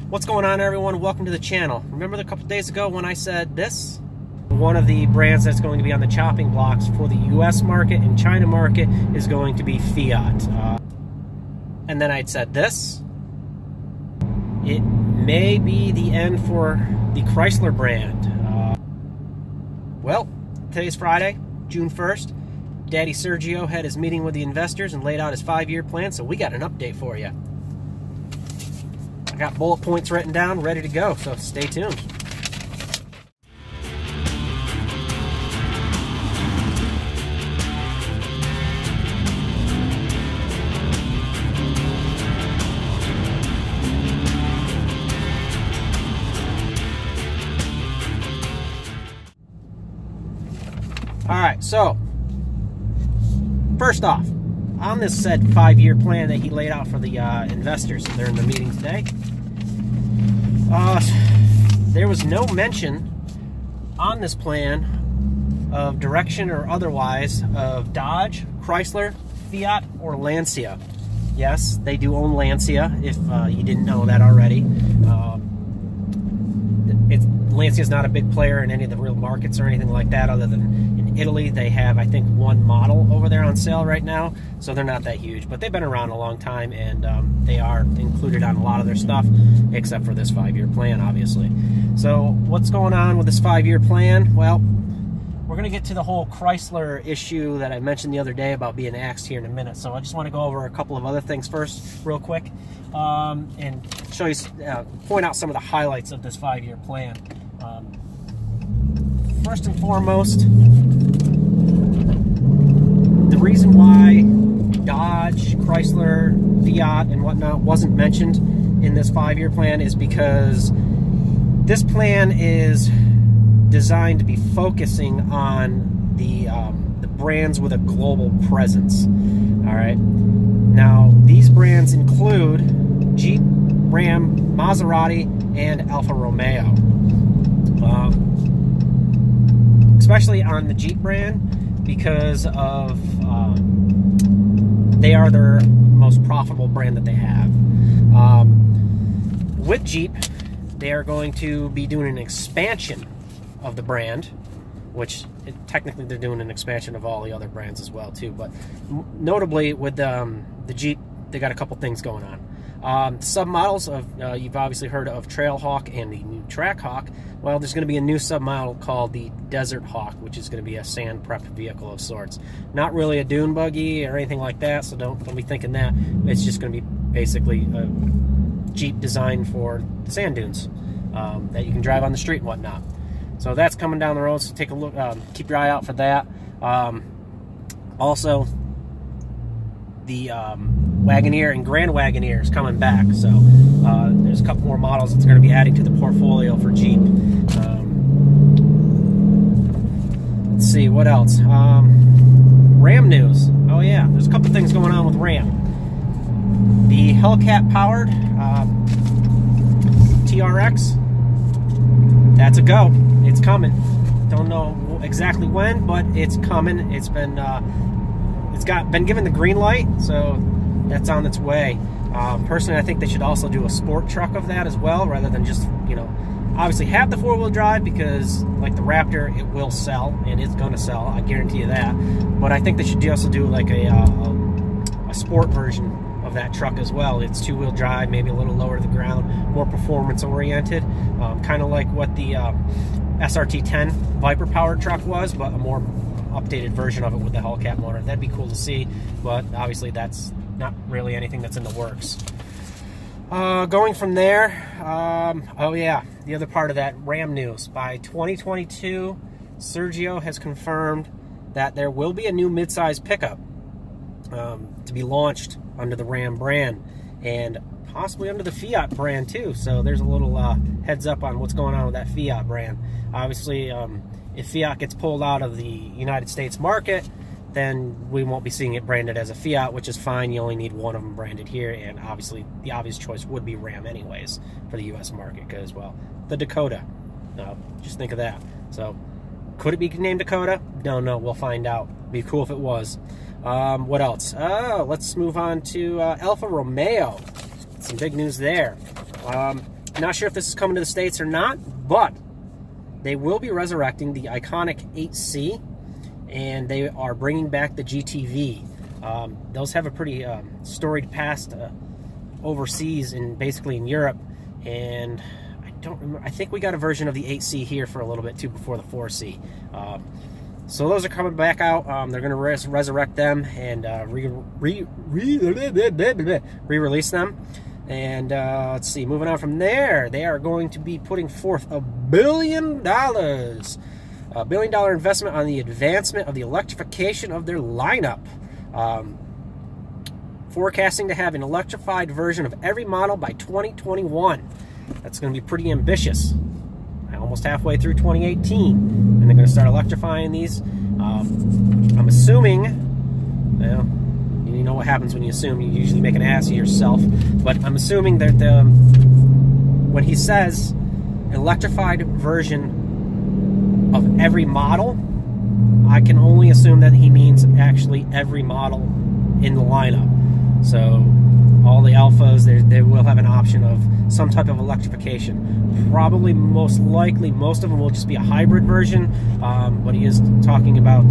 What's going on, everyone? Welcome to the channel. Remember a couple days ago when I said this? One of the brands that's going to be on the chopping blocks for the US market and China market is going to be Fiat. And then I'd said this. It may be the end for the Chrysler brand. Well, today's Friday, June 1st. Daddy Sergio had his meeting with the investors and laid out his 5-year plan, so we got an update for you. I got bullet points written down, ready to go, so stay tuned. Alright, so first off, on this said 5-year plan that he laid out for the investors during the meeting today, there was no mention on this plan of direction or otherwise of Dodge, Chrysler, Fiat, or Lancia. Yes, they do own Lancia, if you didn't know that already. Lancia's not a big player in any of the real markets or anything like that, other than in Italy. They have, I think, one model over there on sale right now, so they're not that huge. But they've been around a long time, and they are included on a lot of their stuff, except for this 5-year plan, obviously. So what's going on with this 5-year plan? Well, we're going to get to the whole Chrysler issue that I mentioned the other day about being axed here in a minute. So I just want to go over a couple of other things first, real quick, and show you, point out some of the highlights of this 5-year plan. First and foremost, the reason why Dodge, Chrysler, Fiat, and whatnot wasn't mentioned in this 5-year plan is because this plan is designed to be focusing on the brands with a global presence. All right. Now, these brands include Jeep, Ram, Maserati, and Alfa Romeo. Especially on the Jeep brand, because of they are their most profitable brand that they have. With Jeep, they are going to be doing an expansion of the brand, which technically they're doing an expansion of all the other brands as well too. But notably with the Jeep, they got a couple things going on. Submodels of you've obviously heard of Trailhawk and the new Trackhawk. Well, there's going to be a new submodel called the Desert Hawk, which is going to be a sand prep vehicle of sorts. Not really a dune buggy or anything like that, so don't be thinking that. It's just going to be basically a Jeep designed for the sand dunes that you can drive on the street and whatnot. So that's coming down the road, so take a look, keep your eye out for that. Also, the Wagoneer and Grand Wagoneer is coming back, so there's a couple more models that's going to be adding to the portfolio for Jeep. Let's see, what else? Ram news. Oh yeah, there's a couple things going on with Ram. The Hellcat powered TRX, that's a go. It's coming. Don't know exactly when, but it's coming. It's been been given the green light, so that's on its way. Personally, I think they should also do a sport truck of that as well, rather than just, you know, obviously have the 4-wheel drive, because like the Raptor, it will sell, and it's going to sell, I guarantee you that. But I think they should also do like a sport version of that truck as well. It's 2-wheel drive, maybe a little lower to the ground, more performance oriented, kind of like what the SRT10 Viper powered truck was, but a more updated version of it with the Hellcat motor. That'd be cool to see, but obviously that's not really anything that's in the works. Going from there, oh yeah, the other part of that Ram news. By 2022, Sergio has confirmed that there will be a new midsize pickup to be launched under the Ram brand, and possibly under the Fiat brand too. So there's a little heads up on what's going on with that Fiat brand. Obviously, if Fiat gets pulled out of the United States market, then we won't be seeing it branded as a Fiat, which is fine. You only need one of them branded here, and obviously the obvious choice would be Ram anyways for the US market, because, well, the Dakota. Just think of that. So could it be named Dakota? Don't know. We'll find out. Be cool if it was. What else? Let's move on to Alfa Romeo. Some big news there. Not sure if this is coming to the States or not, but they will be resurrecting the iconic 8C, and they are bringing back the GTV. Those have a pretty storied past overseas and basically in Europe, and I don't remember. I think we got a version of the 8C here for a little bit too before the 4C. So those are coming back out. They're going to resurrect them and re-release them. And let's see, moving on from there, they are going to be putting forth $1 billion, $1 billion investment on the advancement of the electrification of their lineup. Forecasting to have an electrified version of every model by 2021. That's going to be pretty ambitious. Almost halfway through 2018, and they're going to start electrifying these. I'm assuming, well, you know what happens when you assume. You usually make an ass of yourself. But I'm assuming that when he says electrified version of every model, I can only assume that he means actually every model in the lineup. So all the Alphas, they will have an option of some type of electrification. Probably, most likely, most of them will just be a hybrid version, but he is talking about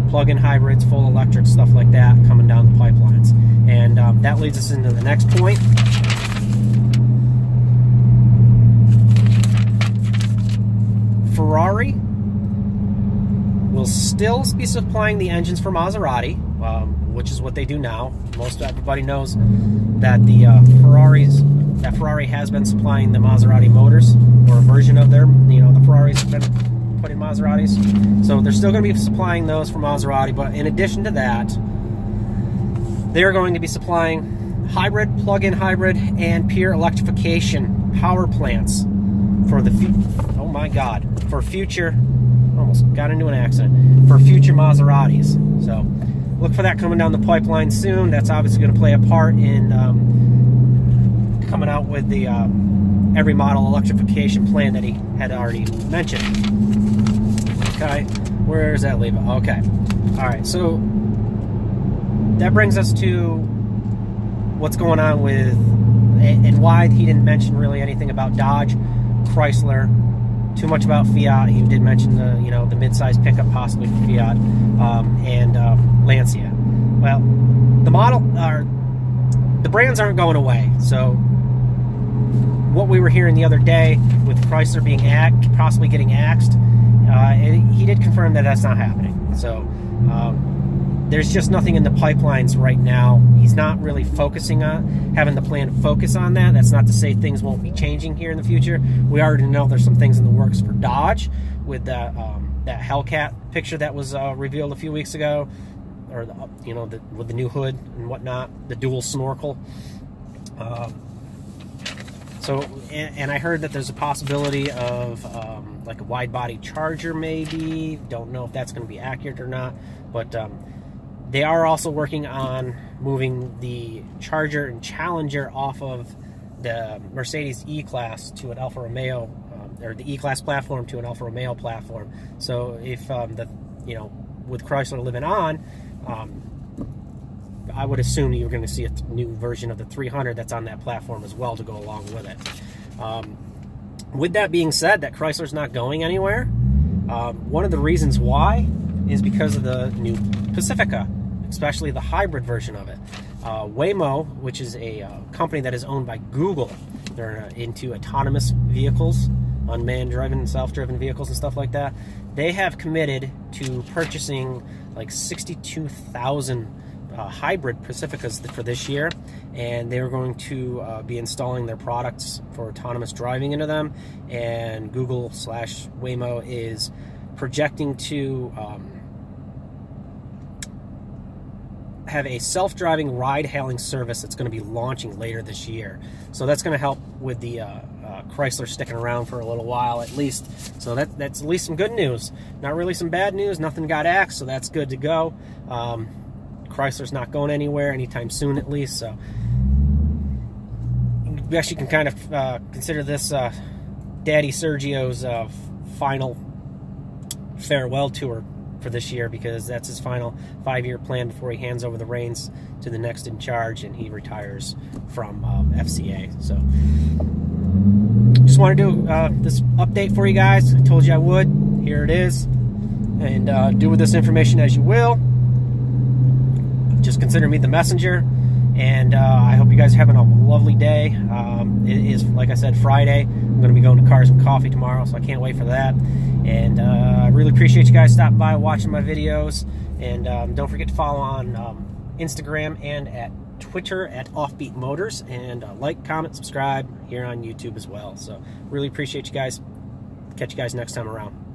plug-in hybrids, full electric, stuff like that coming down the pipelines. And that leads us into the next point. Ferrari will still be supplying the engines for Maserati, which is what they do now. Most everybody knows that the Ferrari has been supplying the Maserati motors, or a version of their, the Ferraris have been put in Maseratis. So they're still going to be supplying those for Maserati, but in addition to that, they're going to be supplying hybrid, plug-in hybrid, and pure electrification power plants for the for future, almost got into an accident, for future Maseratis. So look for that coming down the pipeline soon. That's obviously going to play a part in coming out with the every model electrification plan that he had already mentioned. Okay, where does that leave it? Okay, all right, so that brings us to what's going on with, and why he didn't mention really anything about Dodge, Chrysler, too much about Fiat. He did mention the mid-size pickup possibly for Fiat, and Lancia. Well, the brands aren't going away. So what we were hearing the other day with Chrysler being possibly getting axed, he did confirm that that's not happening. So there's just nothing in the pipelines right now. He's not really focusing on having the plan to focus on that. That's not to say things won't be changing here in the future. We already know there's some things in the works for Dodge with that Hellcat picture that was revealed a few weeks ago, or with the new hood and whatnot, the dual snorkel. And I heard that there's a possibility of like a wide body Charger, maybe. Don't know if that's going to be accurate or not, but they are also working on moving the Charger and Challenger off of the Mercedes E-Class to an Alfa Romeo, or the E-Class platform to an Alfa Romeo platform. So if with Chrysler living on, I would assume you're going to see a new version of the 300 that's on that platform as well to go along with it. With that being said, that Chrysler's not going anywhere. One of the reasons why is because of the new Pacifica, especially the hybrid version of it. Waymo, which is a company that is owned by Google, they're into autonomous vehicles, unmanned driving, self-driven vehicles and stuff like that. They have committed to purchasing like 62,000 hybrid Pacificas for this year, and they're going to be installing their products for autonomous driving into them. And Google/Waymo is projecting to have a self-driving ride-hailing service that's going to be launching later this year. So that's going to help with the Chrysler sticking around for a little while at least. So that's at least some good news. Not really some bad news. Nothing got axed, so that's good to go. Chrysler's not going anywhere anytime soon, at least. So we actually can kind of consider this Daddy Sergio's final farewell tour for this year, because that's his final 5-year plan before he hands over the reins to the next in charge and he retires from FCA. So just want to do this update for you guys. I told you I would. Here it is. And do with this information as you will. Just consider me the messenger. And I hope you guys are having a lovely day. It is, like I said, Friday. I'm going to be going to Cars and Coffee tomorrow, so I can't wait for that. And I really appreciate you guys stopping by, watching my videos. And don't forget to follow on Instagram and at Twitter at Offbeat Motors. And like, comment, subscribe here on YouTube as well. So really appreciate you guys. Catch you guys next time around.